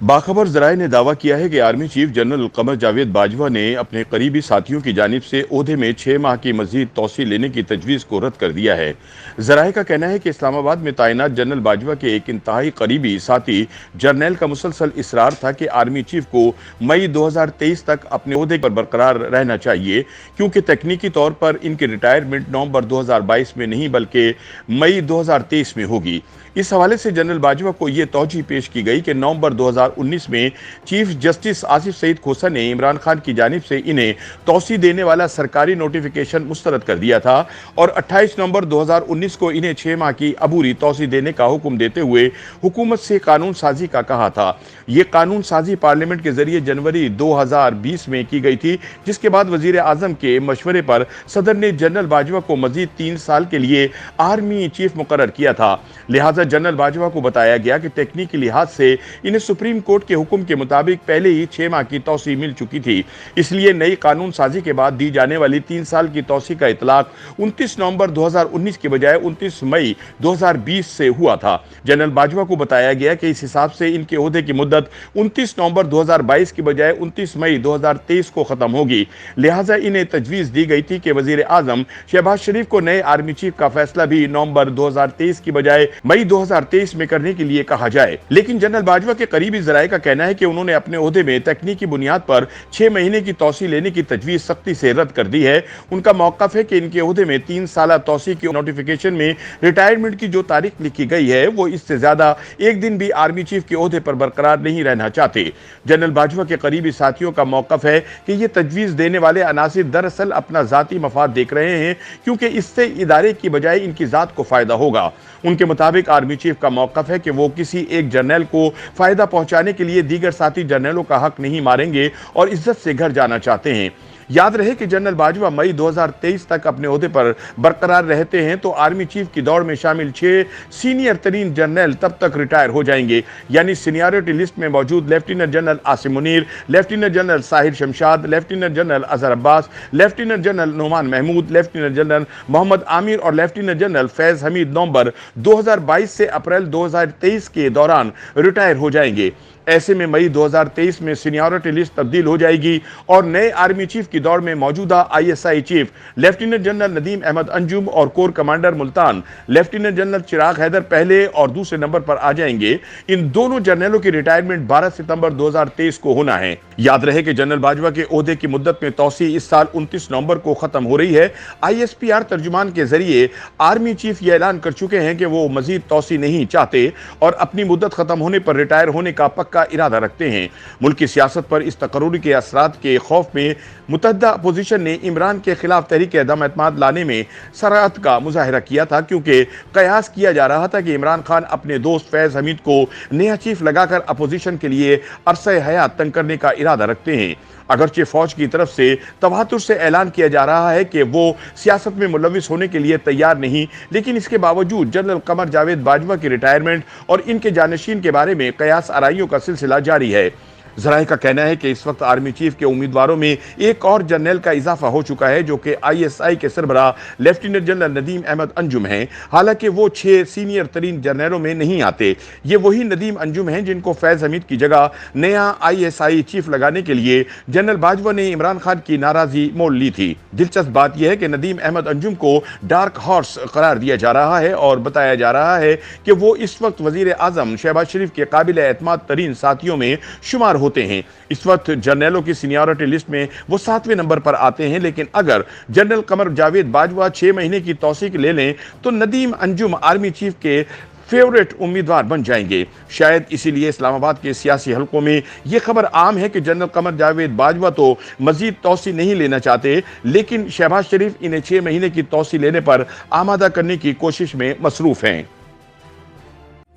बाखबर ज़राए ने दावा किया है कि army chief general Qamar Javed Bajwa ने अपने करीबी साथियों की जानिब से ओहदे में 6 माह की मजीद तौसी लेने की तजवीज़ को रद्द कर दिया है। ज़राए का कहना है कि इस्लामाबाद में तैनात जनरल बाजवा के एक इंतहाई करीबी साथी जर्नैल का मुसलसल इसरार था कि आर्मी चीफ को मई 2023 तक अपने ओहदे पर बरकरार रहना चाहिए, क्योंकि तकनीकी तौर पर इनकी रिटायरमेंट नवंबर 2022 में नहीं बल्कि मई 2023 में होगी। इस हवाले से जनरल बाजवा को यह तौजीह पेश की गई कि नवंबर 2019 में चीफ जस्टिस आसिफ सईद खोसा ने इमरान खान की जानिब से इन्हें तौसी देने वाला सरकारी नोटिफिकेशन मुस्तरद कर दिया था और 28 नवंबर 2019 को इन्हें 6 माह की अबूरी तौसी देने का हुक्म देते हुए हुकूमत से कानून साजी का कहा था। ये कानून साजी पार्लियामेंट के जरिए जनवरी 2020 में की गई थी, जिसके बाद वजीर आजम के मशवरे पर सदर ने जनरल बाजवा को मजीद 3 साल के लिए आर्मी चीफ मुकर्रर किया था। लिहाजा जनरल बाजवा को बताया गया कि तकनीकी लिहाज से इन्हें सुप्रीम कोर्ट के हुक्म के मुताबिक पहले ही 6 माह की तौसी मिल चुकी थी, इसलिए नई कानून साजी के बाद दी जाने वाली 3 साल की तौसी का इतलाक 29 नवंबर 2019 के बजाय 29 मई 2020 से हुआ था। जनरल बाजवा को बताया गया कि इस हिसाब से इनके ओहदे की मुद्दत 29 नवंबर 2022 की बजाय 29 मई 2023 को खत्म होगी। लिहाजा इन्हें तजवीज़ दी गई थी कि वजीर आजम शहबाज शरीफ को नए आर्मी चीफ का फैसला भी नवंबर 2023 की बजाय मई 2023 में करने के लिए कहा जाए। लेकिन जनरल बाजवा के करीबी ज़राए का कहना है कि उन्होंने अपने ओहदे में तकनीकी बुनियाद पर 6 महीने की तौसी लेने की तजवीज़ सख्ती से रद्द कर दी है। उनका मौक़िफ़ है कि इनके ओहदे में 3 साल तौसी की नोटिफिकेशन में रिटायरमेंट की जो तारीख लिखी गई है वो इससे ज्यादा एक दिन भी आर्मी चीफ के ओहदे पर बरकरार नहीं रहना चाहते। जनरल बाजवा के करीबी साथियों का मौक़िफ़ है कि ये तजवीज़ देने वाले अनासिर दरअसल अपना ज़ाती मफाद देख रहे हैं, क्योंकि इससे इदारे की बजाय इनकी ज़ात को फ़ायदा होगा। उनके मुताबिक आर्मी चीफ का मौक़िफ़ है कि वो किसी एक जर्नैल को फ़ायदा पहुंचाने के लिए दीगर साथी जर्नैलों का हक नहीं मारेंगे और इज्जत से घर जाना चाहते हैं। याद रहे कि जनरल बाजवा मई 2023 तक अपने ओहदे पर बरकरार रहते हैं तो आर्मी चीफ की दौड़ में शामिल 6 सीनियर तरीन जनरल तब तक रिटायर हो जाएंगे, यानी सीनियरिटी लिस्ट में मौजूद lieutenant general Asim Munir, lieutenant general Sahir Shamshad, lieutenant general Azhar Abbas, lieutenant general Nauman Mahmood, lieutenant general Mohammad Aamir और लेफ्टिनेंट जनरल फैज हमीद नवंबर 2022 से अप्रैल 2023 के दौरान रिटायर हो जाएंगे। ऐसे में मई 2023 में सीनियरिटी लिस्ट तब्दील हो जाएगी और नए आर्मी चीफ की दौड़ में मौजूदा ISI chief lieutenant general Nadeem Ahmed Anjum और corps commander Multan lieutenant general Chiragh Haider पहले और दूसरे नंबर पर आ जाएंगे। इन दोनों जनरलों की रिटायरमेंट 12 सितंबर 2023 को होना है। याद रहे कि जनरल बाजवा के ओहदे की मुद्दत में तौसी इस साल 29 नवंबर को खत्म हो रही है। आईएसपीआर तर्जुमान के जरिए आर्मी चीफ ये ऐलान कर चुके हैं कि वो मजीद तौसी नहीं चाहते और अपनी मुद्दत खत्म होने पर रिटायर होने का का इरादा रखते हैं। मुल्क की सियासत पर इस तकर्रुर के असरात के खौफ में मुतहद्दा अपोजिशन ने इमरान के खिलाफ तहरीक अदम एतमाद लाने में सराहत का मुजाहिरा किया था, क्योंकि कयास किया जा रहा था कि इमरान खान अपने दोस्त फैज हमीद को नया चीफ लगाकर अपोजिशन के लिए अरसे हयात तंग करने का इरादा रखते हैं। अगरचे फौज की तरफ से तवातुर से ऐलान किया जा रहा है कि वो सियासत में मुलविस होने के लिए तैयार नहीं, लेकिन इसके बावजूद जनरल कमर जावेद बाजवा की रिटायरमेंट और इनके जानशीन के बारे में कयास आराइयों का सिलसिला जारी है। ज़राए का कहना है कि इस वक्त आर्मी चीफ के उम्मीदवारों में एक और जनरल का इजाफा हो चुका है, जो कि आईएसआई के सरबराह लेफ्टिनेंट जनरल नदीम अहमद अंजुम हैं। हालांकि वो 6 सीनियर तरीन जनरलों में नहीं आते। ये वही नदीम अंजुम हैं जिनको फैज हमीद की जगह नया आईएसआई चीफ लगाने के लिए जनरल बाजवा ने इमरान खान की नाराजगी मोल ली थी। दिलचस्प बात यह है कि नदीम अहमद अंजुम को डार्क हॉर्स करार दिया जा रहा है और बताया जा रहा है कि वो इस वक्त वजीर आजम शहबाज शरीफ के काबिल एतमाद तरीन साथियों में शुमार होते हैं। इस वक्त जनरलों की सीनियरिटी लिस्ट में वो 7वें नंबर पर आते हैं, लेकिन अगर जनरल कमर जावेद बाजवा 6 महीने की तौसीक ले लें तो नदीम अंजुम आर्मी चीफ के फेवरेट उम्मीदवार बन जाएंगे। शायद इसीलिए इस्लामाबाद के सियासी हलकों में यह खबर आम है कि जनरल कमर जावेद बाजवा तो मजीद तौसी नहीं लेना चाहते, लेकिन शहबाज शरीफ इन्हें 6 महीने की तौसी लेने पर आमादा करने की कोशिश में मसरूफ हैं।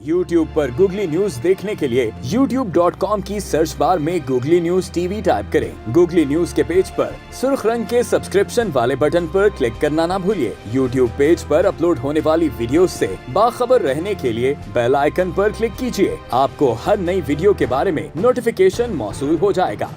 YouTube पर गूगली न्यूज देखने के लिए youtube.com की सर्च बार में गूगली न्यूज टीवी टाइप करें। गूगली न्यूज के पेज पर सुर्ख रंग के सब्सक्रिप्शन वाले बटन पर क्लिक करना ना भूलिए। YouTube पेज पर अपलोड होने वाली वीडियोस से बाखबर रहने के लिए बेल आइकन पर क्लिक कीजिए। आपको हर नई वीडियो के बारे में नोटिफिकेशन मौसूल हो जाएगा।